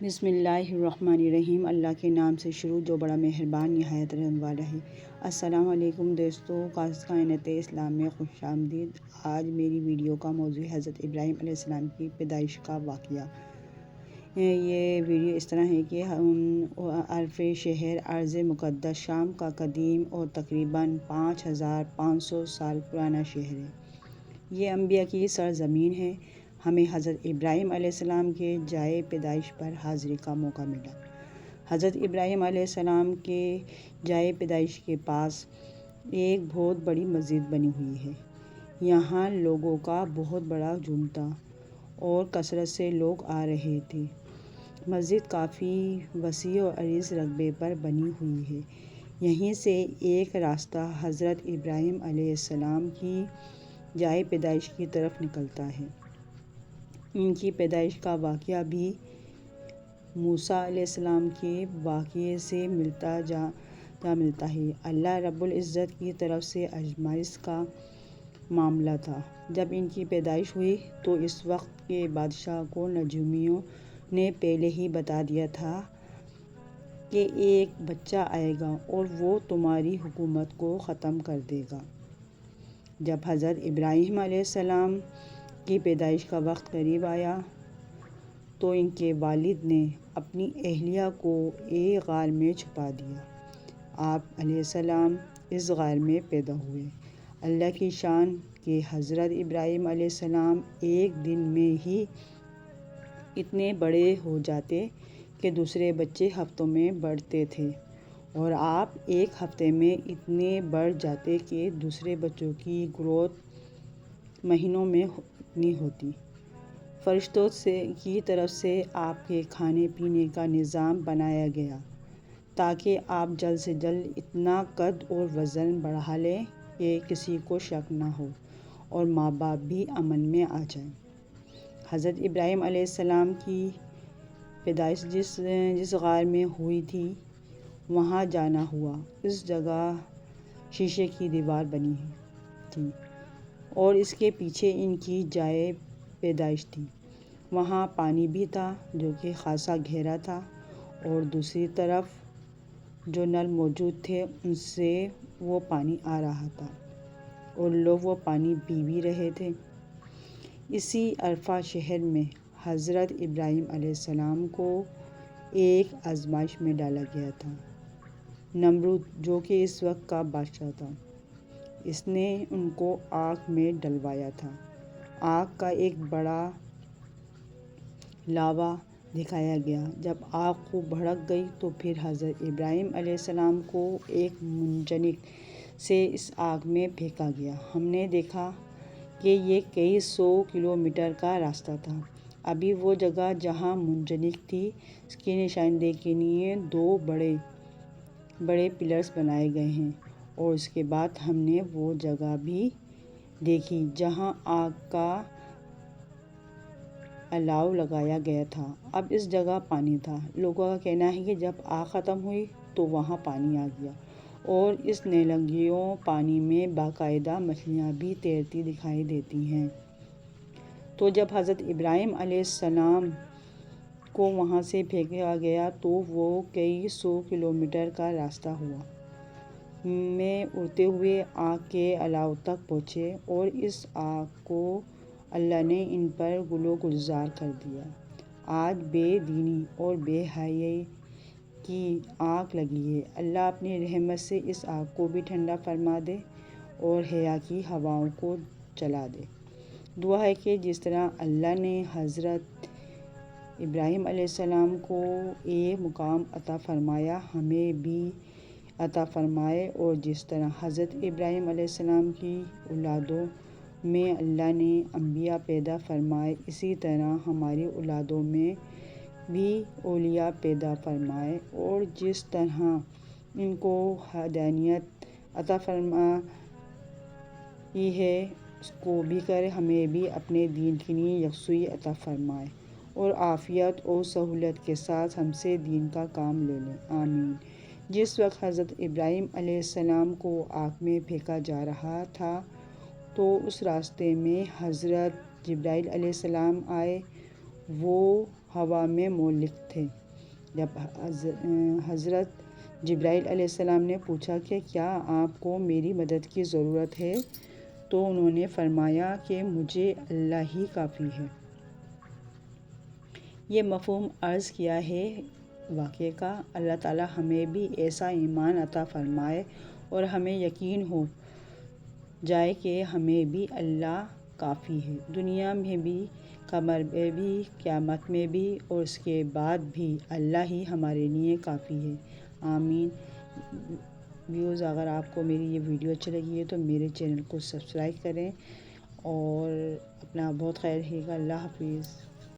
بسم اللہ الرحمن الرحیم۔ اللہ کے نام سے شروع جو بڑا مہربان نہایت رحم والا ہے۔ السلام علیکم دوستو، کائنات اسلام میں خوش آمدید۔ آج میری ویڈیو کا موضوع حضرت ابراہیم علیہ السلام کی پیدائش کا واقعہ۔ یہ ویڈیو اس طرح ہے کہ عرف شہر ارض مقدس شام کا قدیم اور تقریباً 5500 سال پرانا شہر ہے۔ یہ انبیاء کی سرزمین ہے۔ ہمیں حضرت ابراہیم علیہ السلام کے جائے پیدائش پر حاضری کا موقع ملا۔ حضرت ابراہیم علیہ السلام کے جائے پیدائش کے پاس ایک بہت بڑی مسجد بنی ہوئی ہے۔ یہاں لوگوں کا بہت بڑا ہجوم تھا اور کثرت سے لوگ آ رہے تھے۔ مسجد کافی وسیع و عریض رقبے پر بنی ہوئی ہے۔ یہیں سے ایک راستہ حضرت ابراہیم علیہ السلام کی جائے پیدائش کی طرف نکلتا ہے۔ ان کی پیدائش کا واقعہ بھی موسیٰ علیہ السلام کے واقعے سے ملتا ہے۔ اللہ رب العزت کی طرف سے آزمائش کا معاملہ تھا۔ جب ان کی پیدائش ہوئی تو اس وقت کے بادشاہ کو نجومیوں نے پہلے ہی بتا دیا تھا کہ ایک بچہ آئے گا اور وہ تمہاری حکومت کو ختم کر دے گا۔ جب حضرت ابراہیم علیہ السلام کی پیدائش کا وقت قریب آیا تو ان کے والد نے اپنی اہلیہ کو ایک غار میں چھپا دیا۔ آپ علیہ السلام اس غار میں پیدا ہوئے۔ اللہ کی شان کہ حضرت ابراہیم علیہ السلام ایک دن میں ہی اتنے بڑے ہو جاتے کہ دوسرے بچے ہفتوں میں بڑھتے تھے، اور آپ ایک ہفتے میں اتنے بڑھ جاتے کہ دوسرے بچوں کی گروتھ مہینوں میں اتنی ہوتی۔ فرشتوں کی طرف سے آپ کے کھانے پینے کا نظام بنایا گیا تاکہ آپ جلد سے جلد اتنا قد اور وزن بڑھا لیں کہ کسی کو شک نہ ہو اور ماں باپ بھی امن میں آ جائیں۔ حضرت ابراہیم علیہ السلام کی پیدائش جس غار میں ہوئی تھی وہاں جانا ہوا۔ اس جگہ شیشے کی دیوار بنی تھی اور اس کے پیچھے ان کی جائے پیدائش تھی۔ وہاں پانی بھی تھا جو کہ خاصا گہرا تھا، اور دوسری طرف جو نل موجود تھے ان سے وہ پانی آ رہا تھا اور لوگ وہ پانی پی بھی رہے تھے۔ اسی عرفہ شہر میں حضرت ابراہیم علیہ السلام کو ایک آزمائش میں ڈالا گیا تھا۔ نمرود جو کہ اس وقت کا بادشاہ تھا، اس نے ان کو آگ میں ڈلوایا تھا۔ آگ کا ایک بڑا لاوا دکھایا گیا۔ جب آگ خوب بھڑک گئی تو پھر حضرت ابراہیم علیہ السلام کو ایک منجنیق سے اس آگ میں پھینکا گیا۔ ہم نے دیکھا کہ یہ کئی 100 کلومیٹر کا راستہ تھا۔ ابھی وہ جگہ جہاں منجنیق تھی اس کی نشاندہی کے لیے 2 بڑے بڑے پلرز بنائے گئے ہیں، اور اس کے بعد ہم نے وہ جگہ بھی دیکھی جہاں آگ کا الاؤ لگایا گیا تھا۔ اب اس جگہ پانی تھا۔ لوگوں کا کہنا ہے کہ جب آگ ختم ہوئی تو وہاں پانی آ گیا، اور اس نیلنگیوں پانی میں باقاعدہ مچھلیاں بھی تیرتی دکھائی دیتی ہیں۔ تو جب حضرت ابراہیم علیہ السلام کو وہاں سے پھینکا گیا تو وہ کئی 100 کلومیٹر کا راستہ ہوا میں اڑتے ہوئے آگ کے الاؤ تک پہنچے، اور اس آگ کو اللہ نے ان پر گلو گلزار کر دیا۔ آج بے دینی اور بے حیائی کی آگ لگی ہے۔ اللہ اپنی رحمت سے اس آگ کو بھی ٹھنڈا فرما دے اور حیا کی ہواؤں کو چلا دے۔ دعا ہے کہ جس طرح اللہ نے حضرت ابراہیم علیہ السلام کو ایک مقام عطا فرمایا ہمیں بھی عطا فرمائے، اور جس طرح حضرت ابراہیم علیہ السلام کی اولادوں میں اللہ نے انبیاء پیدا فرمائے، اسی طرح ہماری اولادوں میں بھی اولیاء پیدا فرمائے، اور جس طرح ان کو ہدایت عطا فرمائی ہے اس کو بھی کرے، ہمیں بھی اپنے دین کے لیے یکسوئی عطا فرمائے اور عافیت اور سہولت کے ساتھ ہم سے دین کا کام لے لیں، آمین۔ جس وقت حضرت ابراہیم علیہ السلام کو آگ میں پھینکا جا رہا تھا تو اس راستے میں حضرت جبرائیل علیہ السلام آئے۔ وہ ہوا میں معلق تھے۔ جب حضرت جبرائیل علیہ السلام نے پوچھا کہ کیا آپ کو میری مدد کی ضرورت ہے تو انہوں نے فرمایا کہ مجھے اللہ ہی کافی ہے۔ یہ مفہوم عرض کیا ہے واقعے کا۔ اللہ تعالیٰ ہمیں بھی ایسا ایمان عطا فرمائے اور ہمیں یقین ہو جائے کہ ہمیں بھی اللہ کافی ہے، دنیا میں بھی، قبر میں بھی، قیامت میں بھی، اور اس کے بعد بھی اللہ ہی ہمارے لیے کافی ہے۔ آمین۔ ویوز، اگر آپ کو میری یہ ویڈیو اچھی لگی ہے تو میرے چینل کو سبسکرائب کریں اور اپنا بہت خیال رکھیے گا۔ اللہ حافظ۔